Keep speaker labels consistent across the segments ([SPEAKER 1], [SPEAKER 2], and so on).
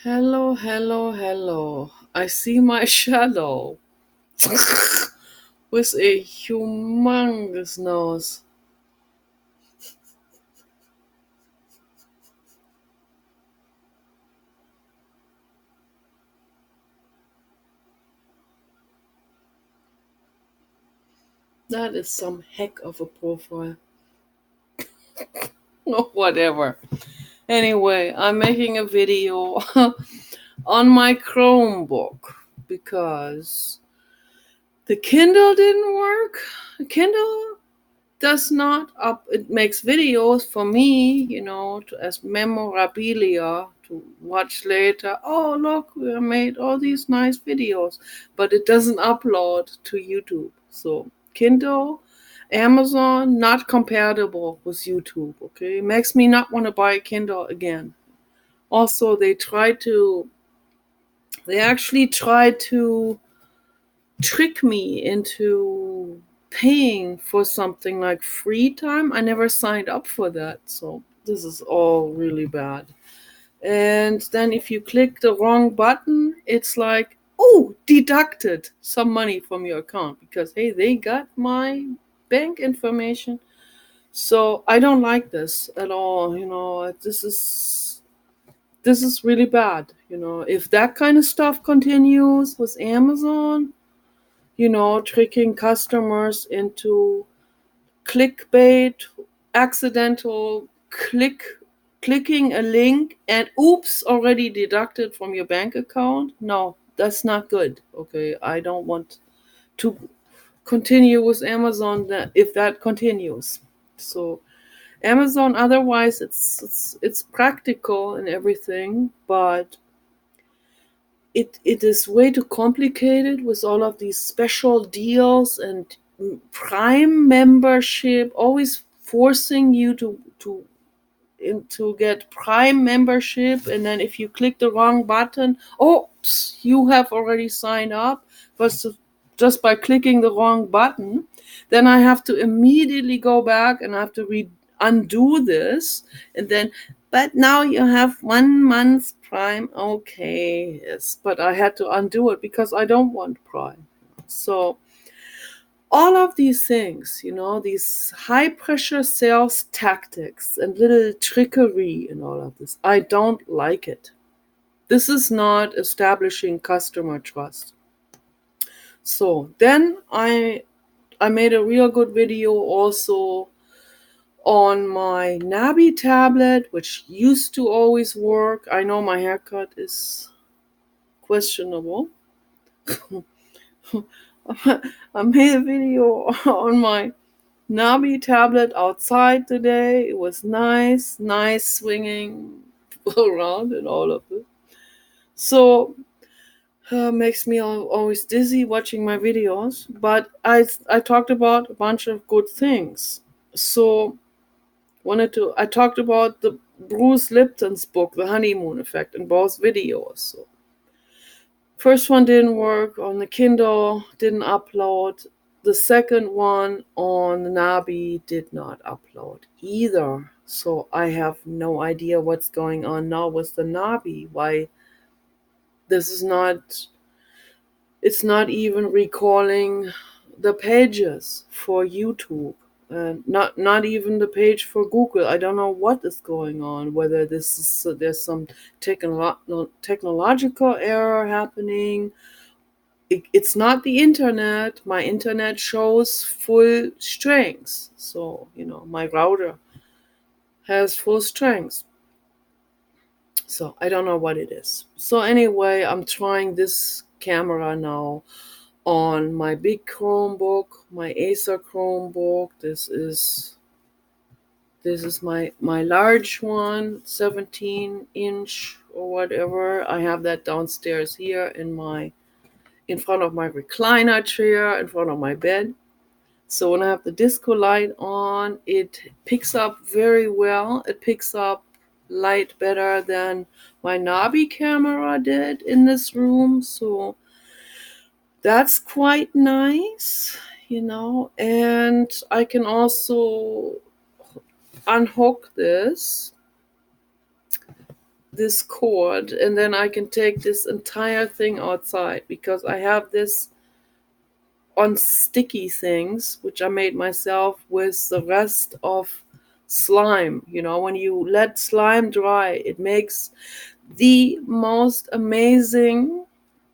[SPEAKER 1] Hello, hello, hello. I see my shadow with a humongous nose. That is some heck of a profile. Oh, whatever. Anyway, I'm making a video on my Chromebook because the Kindle didn't work. The Kindle does not up it makes videos for me, as memorabilia to watch later. Oh, look, we made all these nice videos, but it doesn't upload to YouTube. So Kindle, Amazon, not compatible with YouTube. Okay, makes me not want to buy a Kindle again. Also, they actually tried to trick me into paying for something like free time. I never signed up for that, so this is all really bad. And then if you click the wrong button, it's like, oh, deducted some money from your account because hey, they got my bank information. So I don't like this at all. This is really bad. If that kind of stuff continues with Amazon, tricking customers into clickbait, accidental clicking a link and oops, already deducted from your bank account. No, that's not good. Okay, I don't want to continue with Amazon if that continues. So Amazon, otherwise, it's practical and everything, but it is way too complicated with all of these special deals and Prime membership, always forcing you to get Prime membership, and then if you click the wrong button, oops, you have already signed up, but just by clicking the wrong button, then I have to immediately go back and I have to undo this, and then but now you have 1 month Prime. Okay, yes, but I had to undo it because I don't want Prime. So all of these things, these high pressure sales tactics and little trickery and all of this, I don't like it. This is not establishing customer trust. So then I made a real good video also on my Nabi tablet, which used to always work. I know my haircut is questionable. I made a video on my Nabi tablet outside today. It was nice swinging around and all of it. So makes me always dizzy watching my videos. But I talked about a bunch of good things. So I talked about the Bruce Lipton's book, The Honeymoon Effect, in both videos. So first one didn't work on the Kindle, didn't upload. The second one on Nabi did not upload either. So I have no idea what's going on now with the Nabi. Why this is not it's not even recalling the pages for YouTube. Not even the page for Google. I don't know what is going on. Whether there's some technological error happening. It's not the internet. My internet shows full strength. So, my router has full strength. So I don't know what it is. So anyway, I'm trying this camera now on my big Chromebook, my Acer Chromebook. This is my large one, 17-inch or whatever. I have that downstairs here in front of my recliner chair, in front of my bed. So when I have the disco light on, it picks up very well. It picks up light better than my Nabi camera did in this room. So that's quite nice. And I can also unhook this this cord, and then I can take this entire thing outside, because I have this on sticky things which I made myself with the rest of slime. You know, when you let slime dry, it makes the most amazing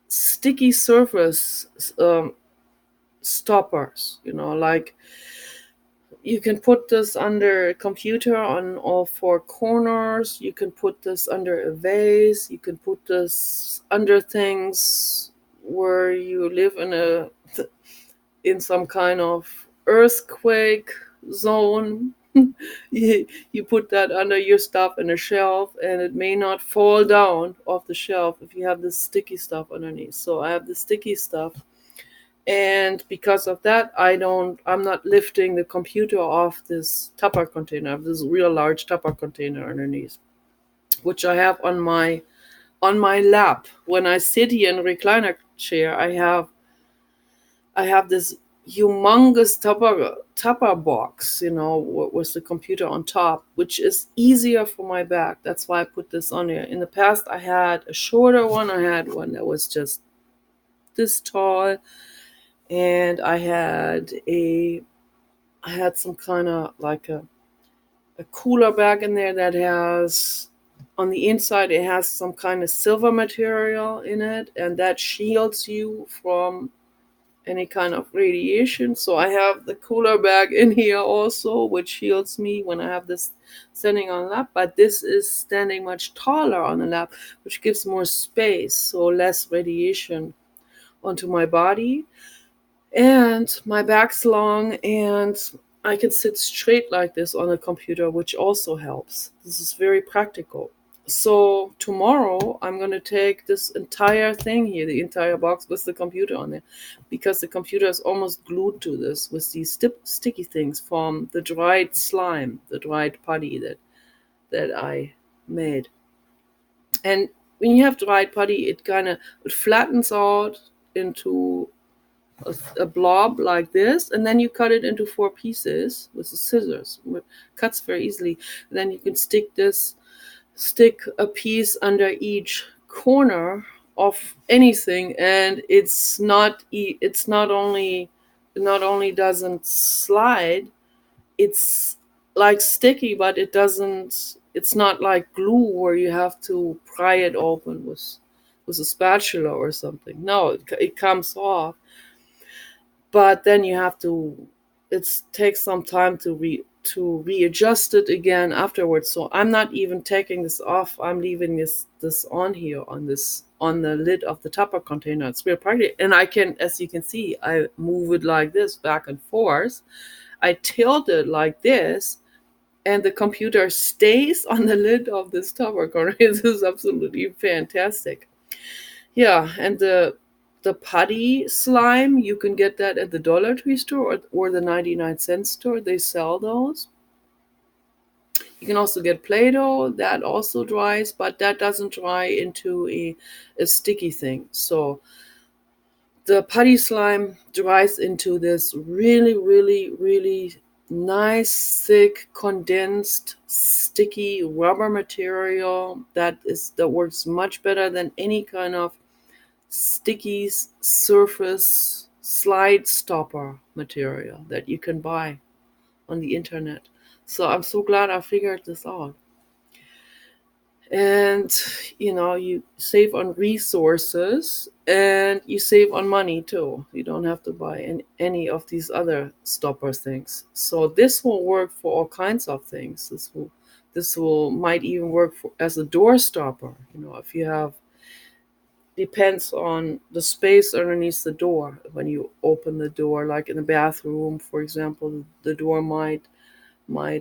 [SPEAKER 1] sticky surface stoppers. You know, like you can put this under a computer on all four corners. You can put this under a vase. You can put this under things where you live in some kind of earthquake zone. You put that under your stuff in a shelf, and it may not fall down off the shelf if you have this sticky stuff underneath. So I have the sticky stuff, and because of that, I'm not lifting the computer off this Tupper container. I have this real large Tupper container underneath, which I have on my lap. When I sit here in a recliner chair, I have this humongous tupper box, with the computer on top, which is easier for my back. That's why I put this on here. In the past, I had a shorter one. I had one that was just this tall, and I had some kind of like a cooler bag in there that has, on the inside, it has some kind of silver material in it, and that shields you from any kind of radiation. So I have the cooler bag in here also, which shields me when I have this standing on the lap. But this is standing much taller on the lap, which gives more space, so less radiation onto my body. And my back's long, and I can sit straight like this on the computer, which also helps. This is very practical. So tomorrow I'm going to take this entire thing here, the entire box with the computer on it, because the computer is almost glued to this with these sticky things from the dried slime, the dried putty that I made. And when you have dried putty, it flattens out into a blob like this, and then you cut it into 4 pieces with the scissors. It cuts very easily. Then you can stick a piece under each corner of anything, and it not only doesn't slide, it's like sticky, but it's not like glue where you have to pry it open with a spatula or something. No, it comes off, but then you have to it takes some time to readjust it again afterwards. So I'm not even taking this off. I'm leaving this on here, on the lid of the Tupper container. It's real practical, and I can, as you can see, I move it like this back and forth. I tilt it like this, and the computer stays on the lid of this Tupper container. This is absolutely fantastic. Yeah, and the putty slime, you can get that at the Dollar Tree store, or the 99-cent store. They sell those. You can also get Play-Doh. That also dries, but that doesn't dry into a sticky thing. So the putty slime dries into this really, really, really nice, thick, condensed, sticky rubber material that works much better than any kind of sticky surface slide stopper material that you can buy on the internet. So I'm so glad I figured this out. And you save on resources, and you save on money too. You don't have to buy any of these other stopper things. So this will work for all kinds of things. This will might even work as a door stopper. If you have, depends on the space underneath the door. When you open the door, like in the bathroom, for example, the door might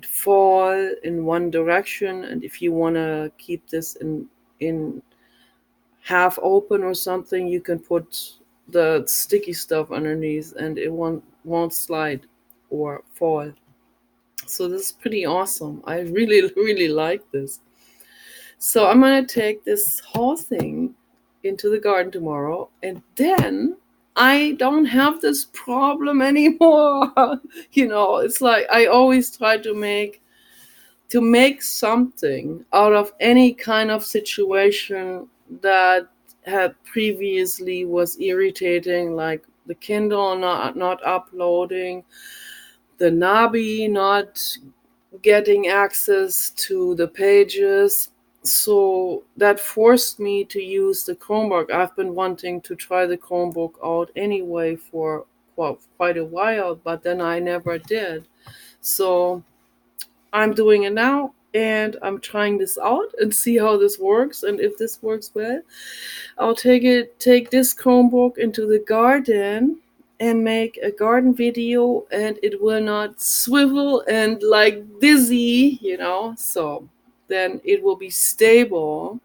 [SPEAKER 1] fall in one direction, and if you want to keep this in half open or something, you can put the sticky stuff underneath, and it won't slide or fall. So this is pretty awesome. I really really like this. So I'm going to take this whole thing into the garden tomorrow, and then I don't have this problem anymore. It's like I always try to make to make something out of any kind of situation that had previously was irritating, like the Kindle not uploading, the Nabi not getting access to the pages. So that forced me to use the Chromebook. I've been wanting to try the Chromebook out anyway for quite a while, but then I never did. So I'm doing it now, and I'm trying this out and see how this works. And if this works well, I'll take this Chromebook into the garden and make a garden video, and it will not swivel and like dizzy, So then it will be stable,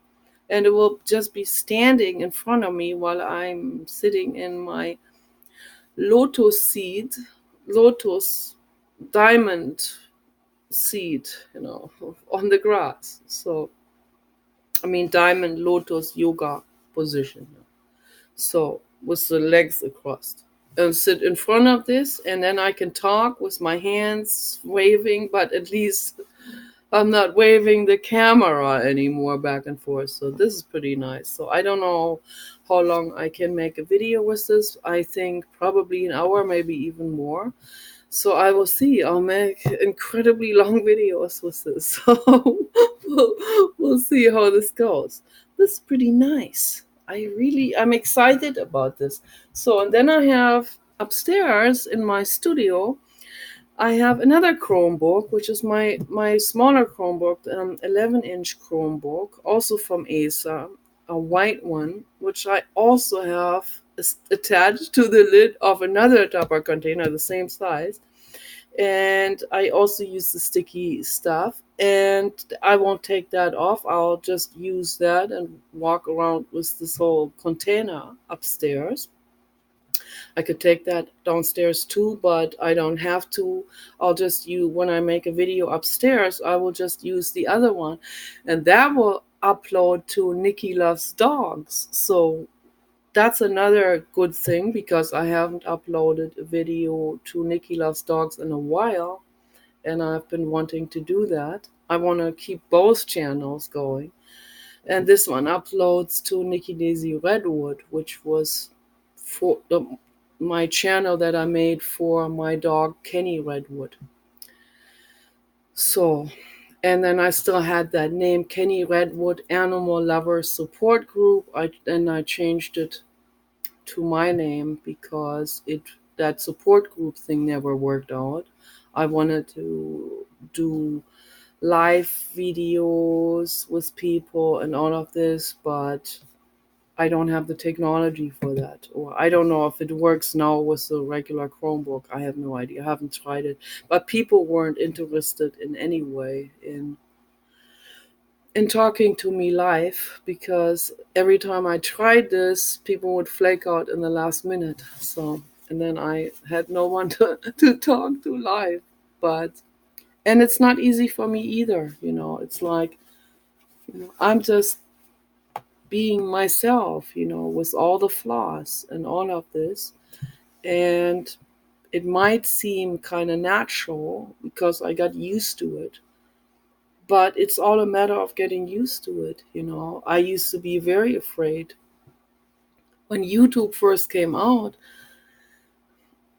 [SPEAKER 1] and it will just be standing in front of me while I'm sitting in my lotus seed, lotus diamond seat, on the grass. So, I mean, diamond lotus yoga position. So, with the legs across. And sit in front of this, and then I can talk with my hands waving, but at least I'm not waving the camera anymore back and forth. So, this is pretty nice. So, I don't know how long I can make a video with this. I think probably an hour, maybe even more. So I will see. I'll make incredibly long videos with this. So we'll see how this goes. This is pretty nice. I'm excited about this. So, and then I have upstairs in my studio, I have another Chromebook, which is my smaller Chromebook, 11-inch Chromebook, also from Acer, a white one, which I also have attached to the lid of another Tupper container, the same size. And I also use the sticky stuff, and I won't take that off. I'll just use that and walk around with this whole container upstairs. I could take that downstairs too, but I don't have to. I'll just use, when I make a video upstairs, I will just use the other one, and that will upload to Nikki Loves Dogs. So that's another good thing, because I haven't uploaded a video to Nikki Loves Dogs in a while, and I've been wanting to do that. I want to keep both channels going. And this one uploads to Nikki Daisy Redwood, which was for my channel that I made for my dog Kenny Redwood. So, and then I still had that name, Kenny Redwood Animal Lovers Support Group. I changed it to my name because that support group thing never worked out. I wanted to do live videos with people and all of this, but I don't have the technology for that. Or I don't know if it works now with the regular Chromebook. I have no idea. I haven't tried it. But people weren't interested in any way in talking to me live, because every time I tried this, people would flake out in the last minute. So, and then I had no one to talk to live. But, and it's not easy for me either. It's like, I'm just being myself, with all the flaws and all of this. And it might seem kind of natural because I got used to it, but it's all a matter of getting used to it. I used to be very afraid when YouTube first came out.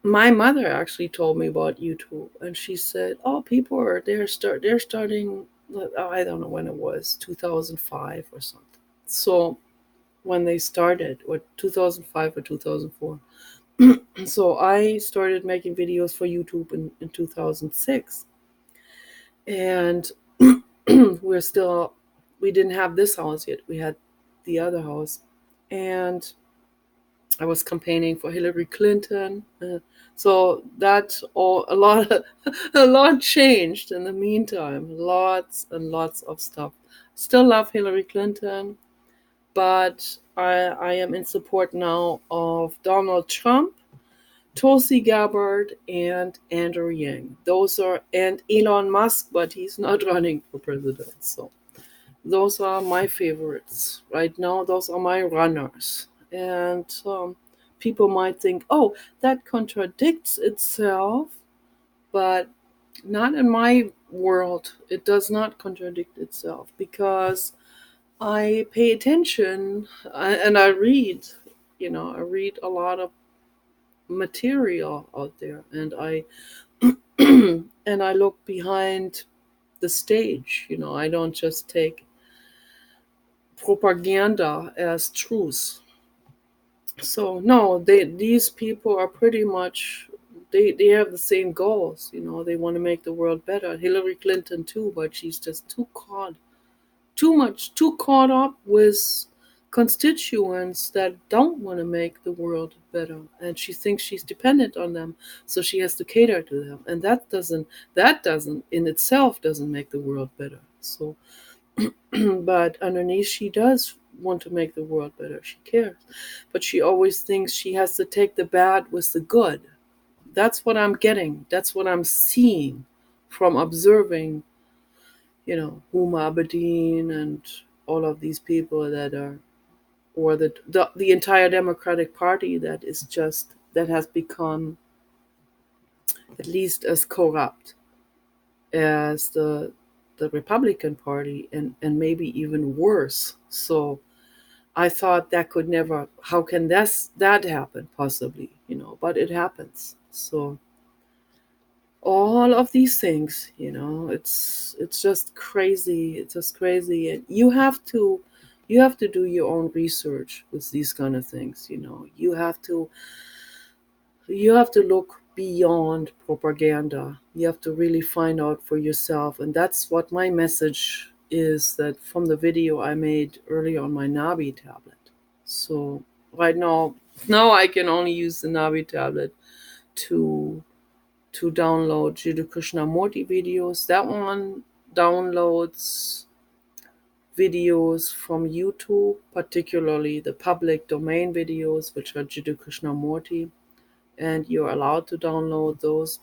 [SPEAKER 1] My mother actually told me about YouTube, and she said, "Oh, people are they're starting. I don't know when it was, 2005 or something. So when they started, or 2005 or 2004. So I started making videos for YouTube in 2006, and we didn't have this house yet. We had the other house, and I was campaigning for Hillary Clinton. So that all a lot changed in the meantime. Lots and lots of stuff. Still love Hillary Clinton, but I am in support now of Donald Trump, Tulsi Gabbard, and Andrew Yang. And Elon Musk, but he's not running for president. So those are my favorites right now. Those are my runners. And people might think, that contradicts itself, but not in my world. It does not contradict itself because I pay attention and I read. I read a lot of material out there, and I and I look behind the stage. I don't just take propaganda as truth. So no, these people are pretty much they have the same goals. They want to make the world better. Hillary Clinton too, but she's just too caught up with constituents that don't want to make the world better, and she thinks she's dependent on them, so she has to cater to them, and that doesn't in itself doesn't make the world better. So but underneath she does want to make the world better. She cares, but she always thinks she has to take the bad with the good. That's what I'm getting. That's what I'm seeing from observing, Huma Abedin and all of these people that are, or the entire Democratic Party that has become at least as corrupt as the Republican Party, and maybe even worse. So I thought that could never. How can that happen? Possibly, but it happens. So all of these things, it's just crazy. It's just crazy, and you have to do your own research with these kind of things. You have to look beyond propaganda. You have to really find out for yourself, and that's what my message is, that from the video I made earlier on my Nabi tablet. So right now I can only use the Nabi tablet to download Jiddu Krishnamurti videos. That one downloads videos from YouTube, particularly the public domain videos, which are Jiddu Krishnamurti, and you're allowed to download those.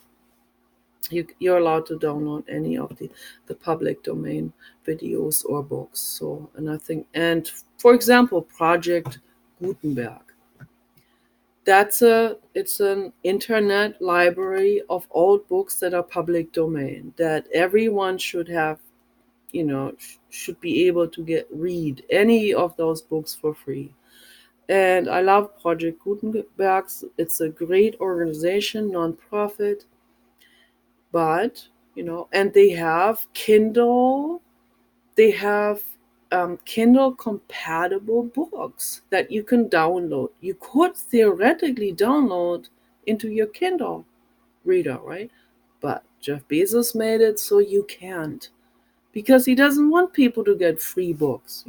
[SPEAKER 1] You're allowed to download any of the public domain videos or books. So, and for example, Project Gutenberg. It's an internet library of old books that are public domain that everyone should have, should be able to read any of those books for free. And I love Project Gutenberg. It's a great organization, nonprofit, but and they have Kindle. They have Kindle compatible books that you can download. You could theoretically download into your Kindle reader, right? But Jeff Bezos made it so you can't, because he doesn't want people to get free books.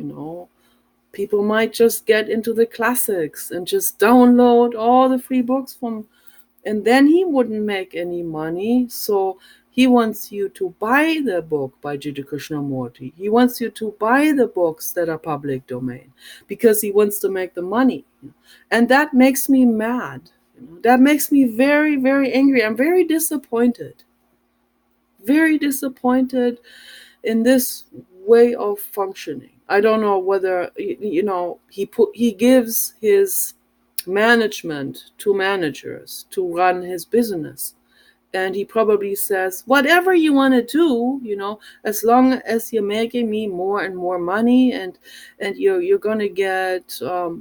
[SPEAKER 1] People might just get into the classics and just download all the free books from, and then he wouldn't make any money. So he wants you to buy the book by Jiddu Krishnamurti. He wants you to buy the books that are public domain because he wants to make the money. And that makes me mad. That makes me very, very angry. I'm very disappointed. Very disappointed in this way of functioning. I don't know whether he gives his management to managers to run his business, and he probably says, whatever you want to do, as long as you're making me more and more money, and you're going to get a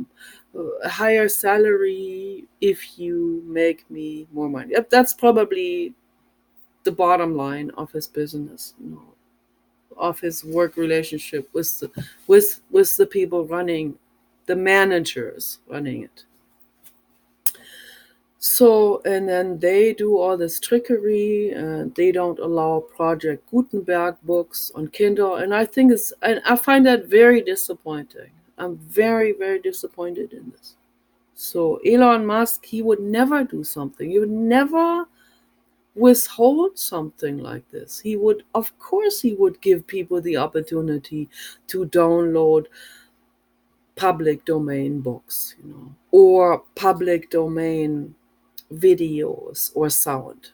[SPEAKER 1] higher salary if you make me more money. That's probably the bottom line of his business, of his work relationship with the people running, the managers running it. So, and then they do all this trickery, and they don't allow Project Gutenberg books on Kindle, and I find that very disappointing. I'm very, very disappointed in this. So Elon Musk, he would never do something. He would never withhold something like this. Of course, he would give people the opportunity to download public domain books, or public domain videos or sound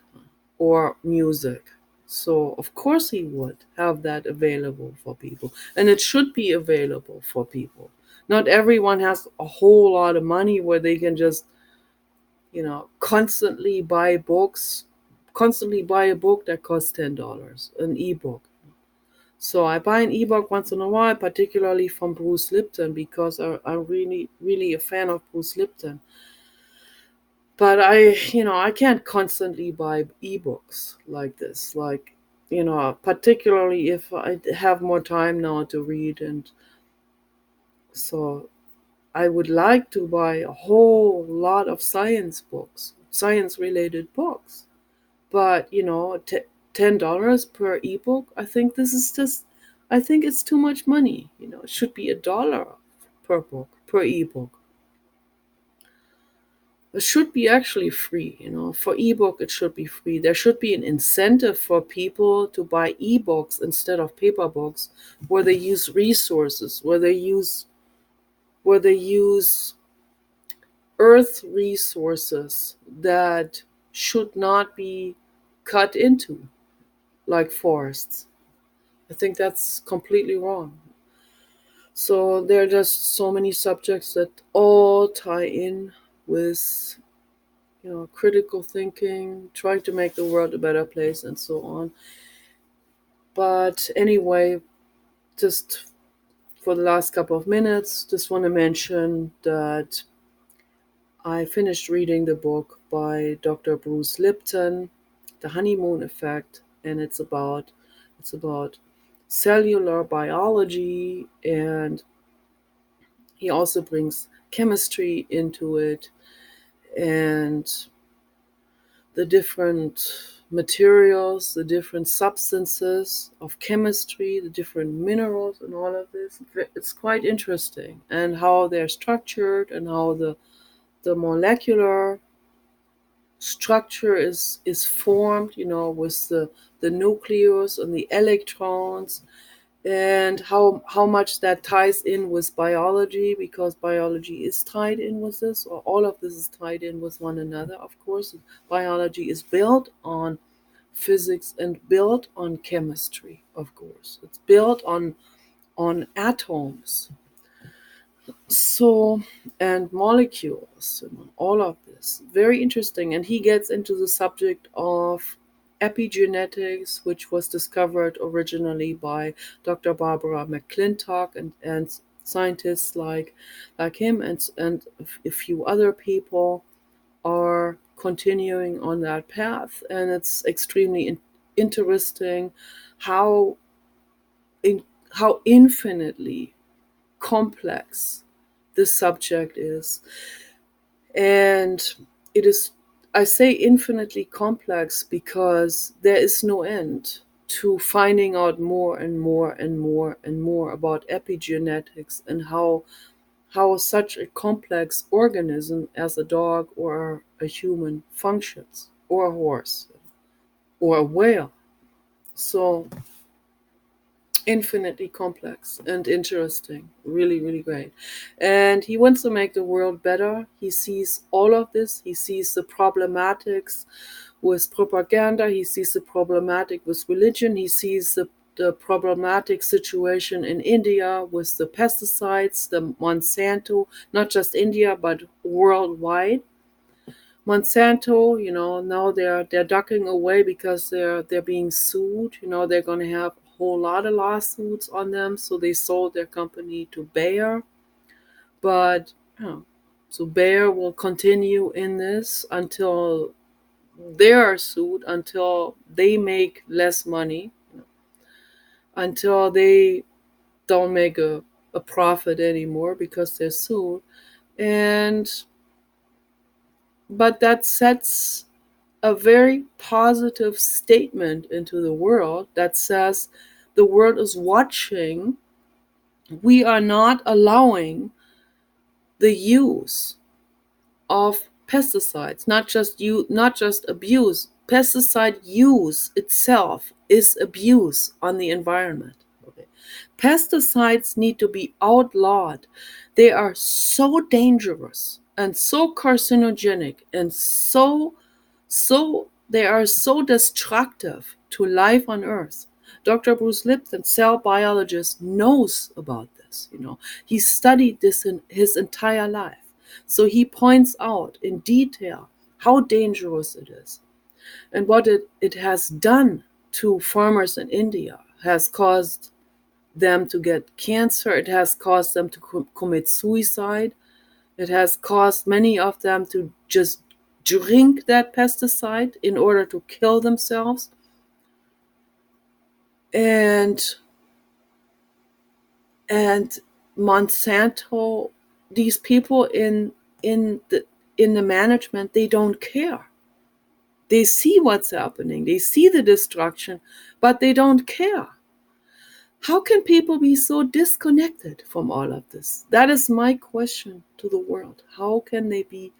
[SPEAKER 1] or music. So of course he would have that available for people, and it should be available for people. Not everyone has a whole lot of money where they can just constantly buy books constantly buy a book that costs $10, an ebook. So I buy an ebook once in a while, particularly from Bruce Lipton, because I'm really, really a fan of Bruce Lipton. But I can't constantly buy ebooks like this. Like, particularly if I have more time now to read. And so I would like to buy a whole lot of science books, science related books. But, $10 per ebook, I think it's too much money. It should be $1 per book, per ebook. It should be actually free. For ebook, it should be free. There should be an incentive for people to buy ebooks instead of paper books, where they use resources, where they use earth resources that should not be cut into, like forests. I think that's completely wrong. So there are just so many subjects that all tie in with, critical thinking, trying to make the world a better place, and so on. But anyway, just for the last couple of minutes, just want to mention that I finished reading the book by Dr. Bruce Lipton, The Honeymoon Effect, and it's about cellular biology, and he also brings chemistry into it, and the different materials, the different substances of chemistry, the different minerals, and all of this. It's quite interesting, and how they're structured, and how the molecular structure is formed, with the nucleus and the electrons, and how much that ties in with biology, because biology is tied in with this, or all of this is tied in with one another. Of course, biology is built on physics and built on chemistry. Of course, it's built on atoms, so, and molecules, all of this. Very interesting. And he gets into the subject of epigenetics, which was discovered originally by Dr. Barbara McClintock, and scientists like him, and a few other people are continuing on that path. And it's extremely interesting how in, how infinitely complex this subject is. And it is, I say infinitely complex because there is no end to finding out more and more and more and more about epigenetics, and how such a complex organism as a dog or a human functions, or a horse or a whale. So infinitely complex and interesting. Really, really great. And he wants to make the world better. He sees all of this. He sees the problematics with propaganda. He sees the problematic with religion. He sees the problematic situation in India with the pesticides, the Monsanto, not just India, but worldwide. Monsanto, now they're ducking away because they're being sued. They're going to have a whole lot of lawsuits on them. So they sold their company to Bayer, but so Bayer will continue in this until they are sued, until they make less money, until they don't make a profit anymore because they're sued. And but that sets a very positive statement into the world that says the world is watching. We are not allowing the use of pesticides, not just abuse. Pesticide use itself is abuse on the environment. Okay. Pesticides need to be outlawed. They are so dangerous and so carcinogenic, and they are so destructive to life on earth. Dr. Bruce Lipton, cell biologist, knows about this. He studied this in his entire life. So he points out in detail how dangerous it is. And what it has done to farmers in India has caused them to get cancer. It has caused them to commit suicide. It has caused many of them to just drink that pesticide in order to kill themselves. And and Monsanto, these people in the in the management, they don't care. They see what's happening. They see the destruction, but they don't care. How can people be so disconnected from all of this? That is my question to the world. How can they be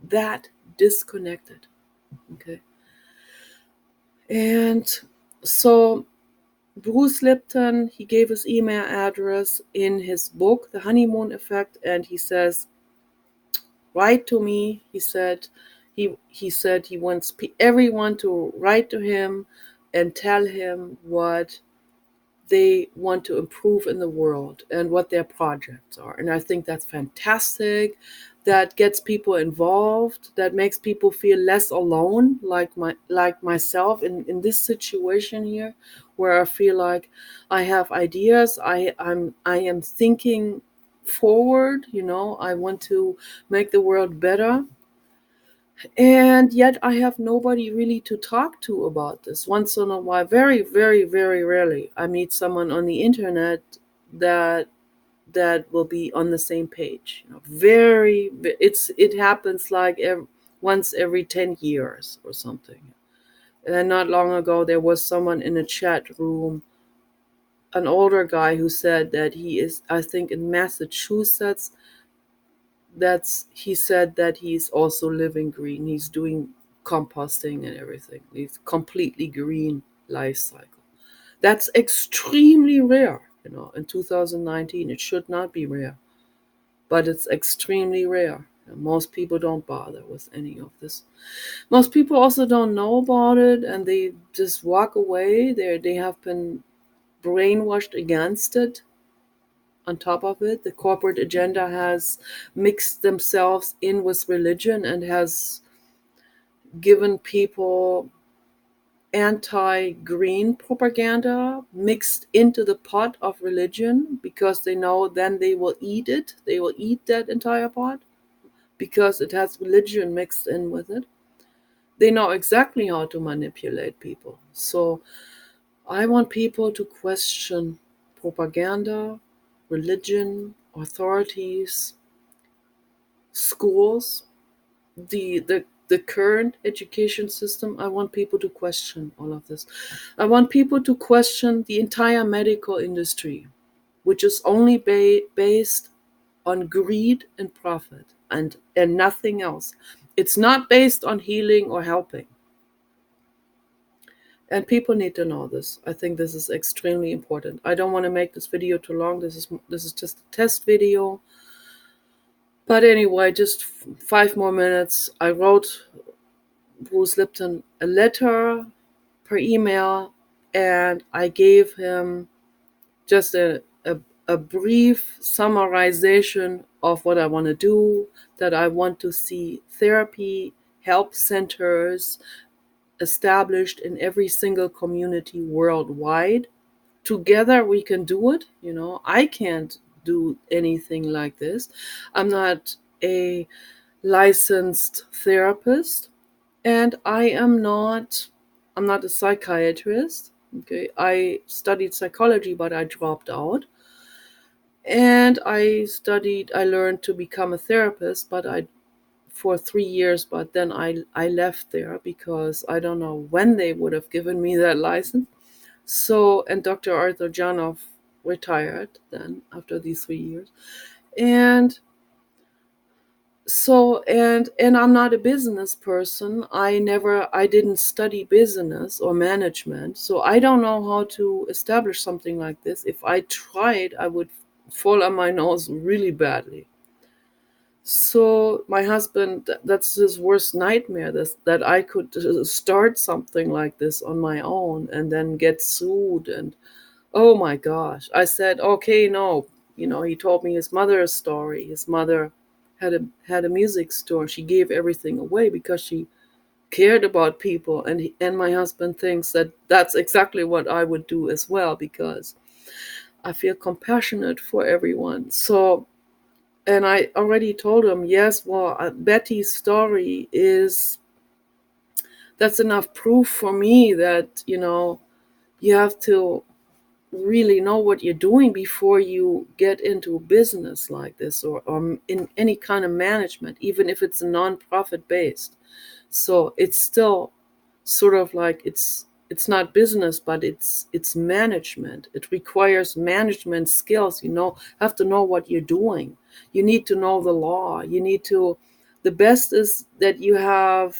[SPEAKER 1] that disconnected? Okay. And so Bruce Lipton, he gave his email address in his book, The Honeymoon Effect, and he says, write to me. He said he wants everyone to write to him and tell him what they want to improve in the world and what their projects are. And I think that's fantastic. That gets people involved. That makes people feel less alone, like myself in this situation here, where I feel like I have ideas. I am thinking forward. I want to make the world better, and yet I have nobody really to talk to about this. Once in a while, very, very, very rarely, I meet someone on the internet that will be on the same page. It happens like once every 10 years or something. And not long ago, there was someone in a chat room, an older guy, who said that he is, I think, in Massachusetts. He said that he's also living green. He's doing composting and everything. He's completely green life cycle. That's extremely rare. In 2019, it should not be rare, but it's extremely rare. Most people don't bother with any of this. Most people also don't know about it, and they just walk away. They have been brainwashed against it. On top of it, the corporate agenda has mixed themselves in with religion and has given people anti-green propaganda mixed into the pot of religion, because they know then they will eat it. They will eat that entire pot because it has religion mixed in with it. They know exactly how to manipulate people. So I want people to question propaganda, religion, authorities, schools, the current education system. I want people to question all of this. I want people to question the entire medical industry, which is only based on greed and profit and nothing else. It's not based on healing or helping. And people need to know this. I think this is extremely important. I don't want to make this video too long. This is just a test video. But anyway, just 5 more minutes. I wrote Bruce Lipton a letter per email, and I gave him just a brief summarization of what I want to do, that I want to see therapy help centers established in every single community worldwide. Together we can do it. I can't do anything like this. I'm not a licensed therapist, and I'm not a psychiatrist. Okay, I studied psychology, but I dropped out. And I learned to become a therapist, but I for 3 years, but then I left there because I don't know when they would have given me that license. So, and Dr. Arthur Janov retired then after these 3 years. And and I'm not a business person. I didn't study business or management, so I don't know how to establish something like this. If I tried, I would fall on my nose really badly. So my husband, that's his worst nightmare, that I could start something like this on my own and then get sued. And oh my gosh, I said, okay, no. He told me his mother's story. His mother had a music store. She gave everything away because she cared about people, and my husband thinks that that's exactly what I would do as well, because I feel compassionate for everyone. So, and I already told him, yes, well, Betty's story is, that's enough proof for me that, you have to really know what you're doing before you get into business like this, or in any kind of management, even if it's a non-profit based. So it's still sort of like, it's not business, but it's management. It requires management skills. Have to know what you're doing. You need to know the law. The best is that you have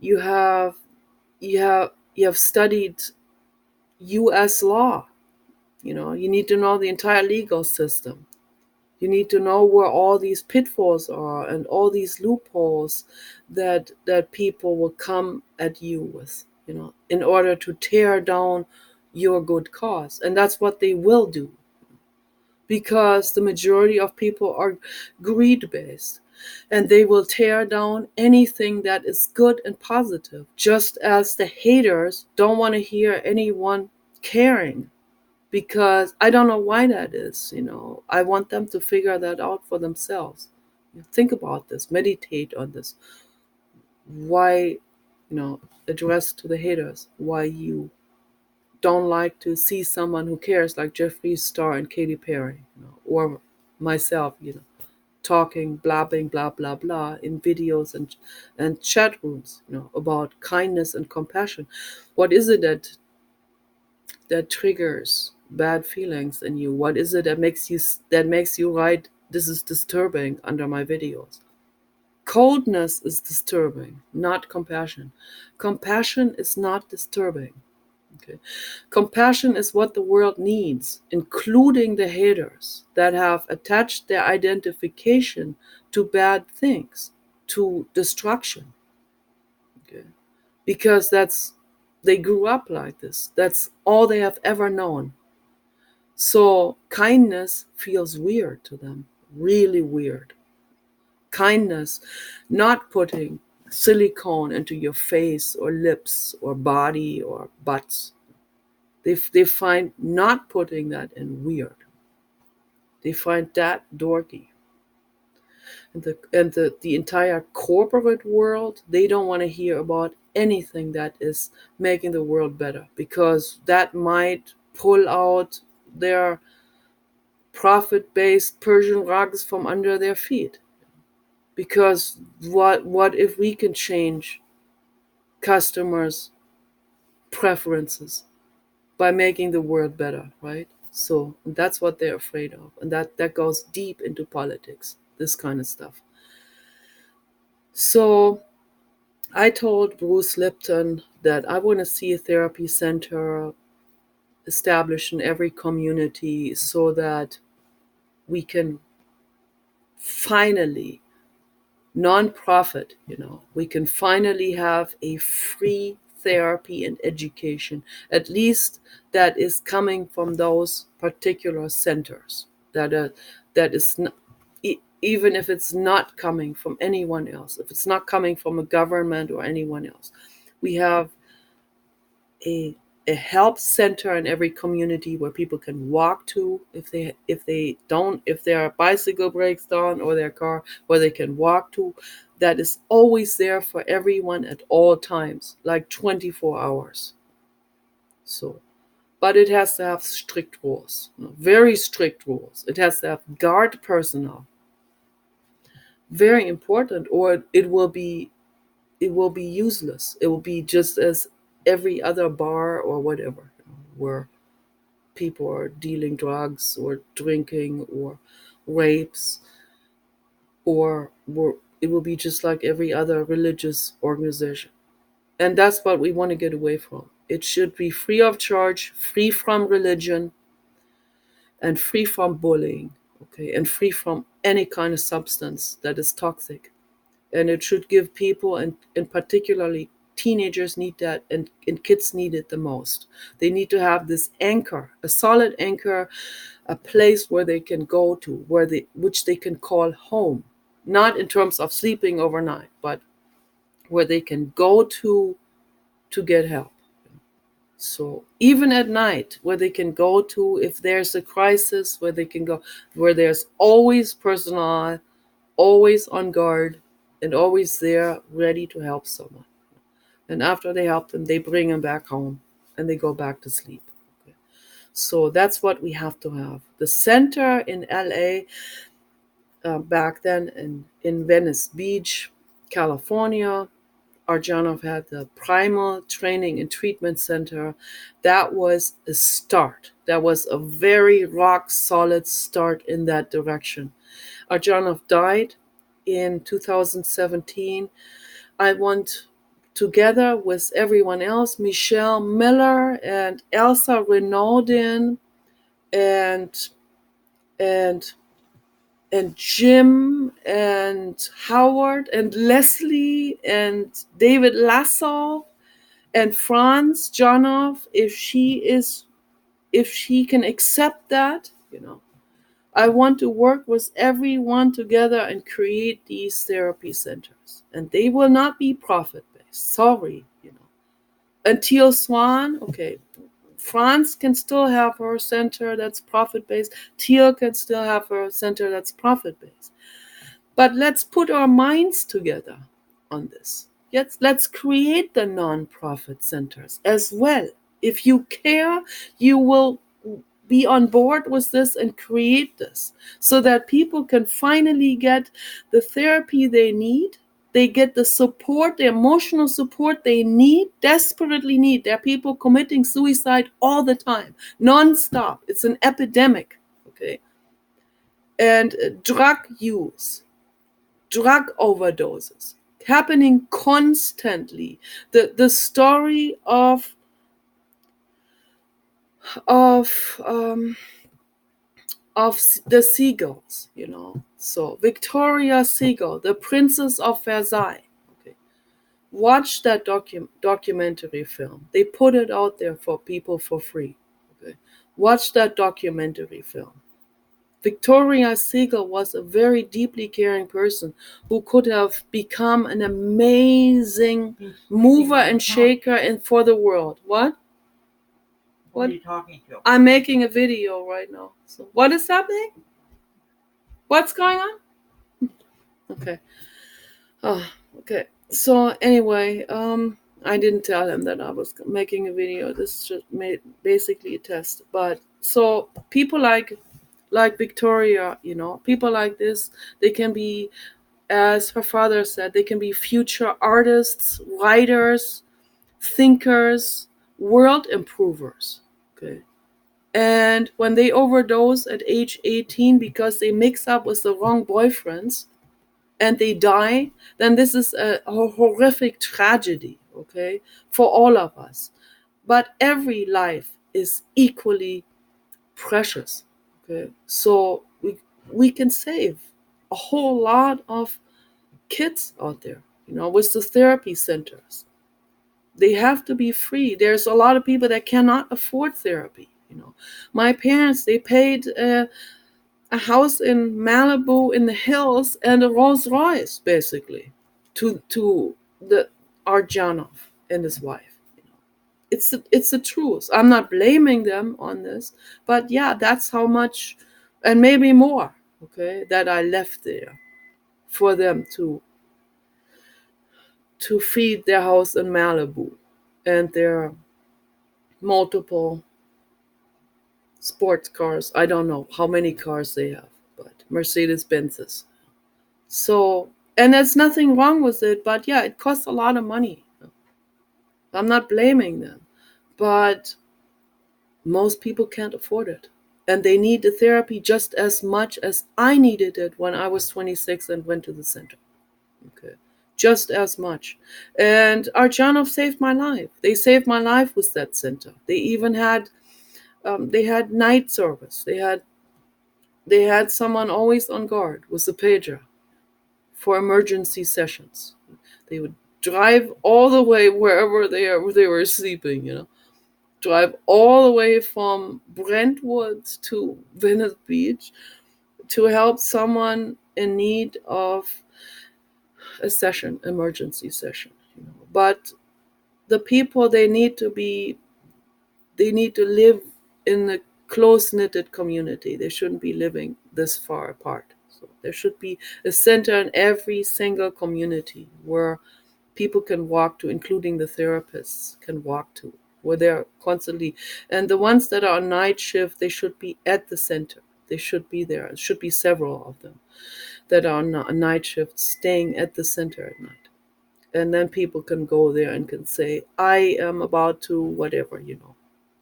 [SPEAKER 1] you have studied US law. You need to know the entire legal system. You need to know where all these pitfalls are and all these loopholes that people will come at you with, in order to tear down your good cause. And that's what they will do, because the majority of people are greed based, and they will tear down anything that is good and positive, just as the haters don't want to hear anyone caring, because I don't know why that is. I want them to figure that out for themselves. Think about this, meditate on this. Why, address to the haters, why you don't like to see someone who cares, like Jeffree Star and Katy Perry, or myself, talking, blabbing, blah, blah, blah, in videos and chat rooms, about kindness and compassion. What is it that triggers bad feelings in you? What is it that makes you write, "This is disturbing," under my videos? Coldness is disturbing, not compassion. Compassion is not disturbing. Okay. Compassion is what the world needs, including the haters that have attached their identification to bad things, to destruction. Okay. Because they grew up like this. That's all they have ever known. So kindness feels weird to them, really weird. Kindness, not putting silicone into your face or lips or body or butts. They find not putting that in weird. They find that dorky. And the entire corporate world, they don't want to hear about anything that is making the world better, because that might pull out their profit-based Persian rugs from under their feet. Because what if we can change customers' preferences by making the world better, right? So that's what they're afraid of, and that goes deep into politics, this kind of stuff. So I told Bruce Lipton that I want to see a therapy center established in every community, so that we can finally, non-profit, we can finally have a free therapy and education, at least that is coming from those particular centers, that is not, even if it's not coming from anyone else, if it's not coming from a government or anyone else. We have a a help center in every community where people can walk to, if their bicycle breaks down or their car, where they can walk to, that is always there for everyone at all times, like 24 hours. So, but it has to have strict rules, very strict rules. It has to have guard personnel, very important, or it will be useless. It will be just as every other bar or whatever, where people are dealing drugs or drinking or rapes, or it will be just like every other religious organization. And that's what we want to get away from. It should be free of charge, free from religion, and free from bullying, okay, and free from any kind of substance that is toxic. And it should give people, and particularly teenagers need that, and kids need it the most. They need to have this anchor, a solid anchor, a place where they can go to, which they can call home, not in terms of sleeping overnight, but where they can go to get help. So even at night, where they can go to if there's a crisis, where they can go, where there's always personnel, always on guard, and always there ready to help someone. And after they help them, they bring them back home and they go back to sleep. Okay. So that's what we have to have. The center in LA, back then in Venice Beach, California, Arjanov had the Primal Training and Treatment Center. That was a start. That was a very rock solid start in that direction. Arjanov died in 2017. I want, together with everyone else, Michelle Miller and Elsa Renaudin and and and Jim and Howard and Leslie and David Lasso and Franz Janov, if she can accept that, I want to work with everyone together and create these therapy centers. And they will not be profit based. Sorry. Until Swan, okay. France can still have her center that's profit based. Teal can still have her center that's profit based. But let's put our minds together on this. Yes, let's create the non-profit centers as well. If you care, you will be on board with this and create this so that people can finally get the therapy they need. They get the support, the emotional support they need, desperately need. There are people committing suicide all the time, non-stop. It's an epidemic, okay? And drug use, drug overdoses happening constantly. The story of um, of the seagulls. So Victoria Seagull, the Princess of Versailles. Okay, watch that documentary film. They put it out there for people for free. Okay, watch that documentary film. Victoria Seagull was a very deeply caring person who could have become an amazing mover and shaker for the world. What?
[SPEAKER 2] What are you talking to?
[SPEAKER 1] I'm making a video right now. So what is happening? What's going on? Okay. Oh, okay. So anyway, I didn't tell him that I was making a video. This is just basically a test. But so people like Victoria, people like this, they can be, as her father said, they can be future artists, writers, thinkers, world improvers. Okay. And when they overdose at age 18 because they mix up with the wrong boyfriends and they die, then this is a horrific tragedy, okay, for all of us. But every life is equally precious. Okay, so we can save a whole lot of kids out there, with the therapy centers. They have to be free. There's a lot of people that cannot afford therapy. My parents, they paid a house in Malibu in the hills and a Rolls Royce basically to the Arjanov and his wife. It's the truth. I'm not blaming them on this, but yeah, that's how much, and maybe more, okay, that I left there for them to feed their house in Malibu and their multiple sports cars. I don't know how many cars they have, but Mercedes Benzes. So, and there's nothing wrong with it, but yeah, it costs a lot of money. I'm not blaming them, but most people can't afford it. And they need the therapy just as much as I needed it when I was 26 and went to the center. Okay. Just as much. And Arjanov saved my life. They saved my life with that center. They even had night service. They had someone always on guard with a pager for emergency sessions. They would drive all the way wherever they were sleeping. Drive all the way from Brentwood to Venice Beach to help someone in need of a session, emergency session. But the people, they need to live in a close knitted community. They shouldn't be living this far apart. So there should be a center in every single community where people can walk to, including the therapists can walk to, where they're constantly. And the ones that are on night shift, they should be at the center. They should be there. It should be several of them that are on night shift, staying at the center at night. And then people can go there and can say, I am about to whatever.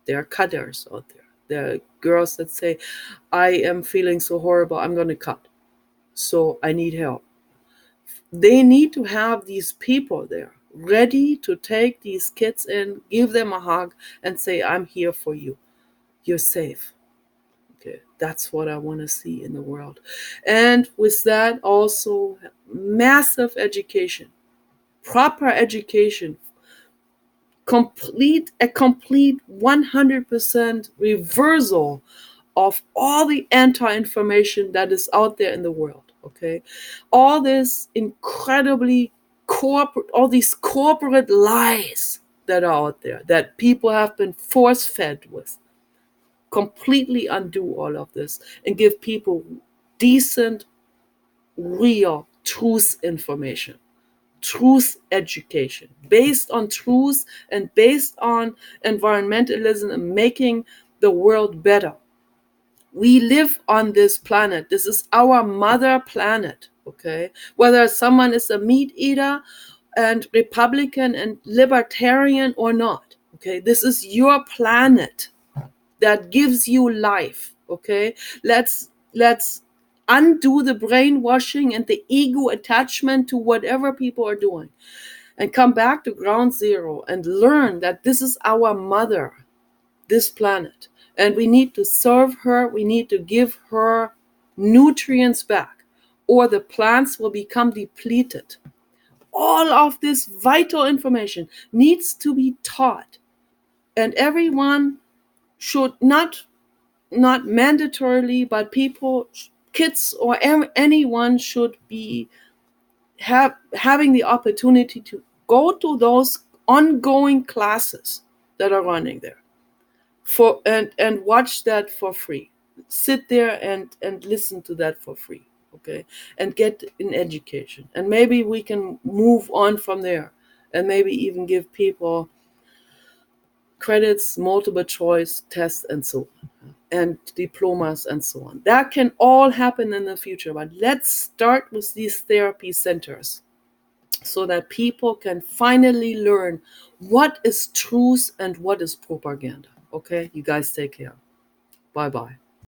[SPEAKER 1] There are cutters out there. There are girls that say, I am feeling so horrible, I'm going to cut. So I need help. They need to have these people there ready to take these kids in, give them a hug, and say, I'm here for you. You're safe. Okay, that's what I want to see in the world. And with that, also massive education, proper education, a complete 100% reversal of all the anti-information that is out there in the world. Okay, all this incredibly all these corporate lies that are out there that people have been force-fed with. Completely undo all of this and give people decent, real truth information, truth education, based on truth and based on environmentalism and making the world better. We live on this planet. This is our mother planet, okay? Whether someone is a meat eater and Republican and libertarian or not, okay? This is your planet that gives you life, okay? Let's undo the brainwashing and the ego attachment to whatever people are doing and come back to ground zero and learn that this is our mother, this planet, and we need to serve her. We need to give her nutrients back, or the plants will become depleted. All of this vital information needs to be taught, and everyone should not mandatorily, but people, kids or anyone should be having the opportunity to go to those ongoing classes that are running there for and watch that for free. Sit there and listen to that for free, okay, and get an education, and maybe we can move on from there, and maybe even give people credits, multiple choice tests, and so on, and diplomas, and so on. That can all happen in the future, but let's start with these therapy centers so that people can finally learn what is truth and what is propaganda. Okay, you guys take care. Bye bye.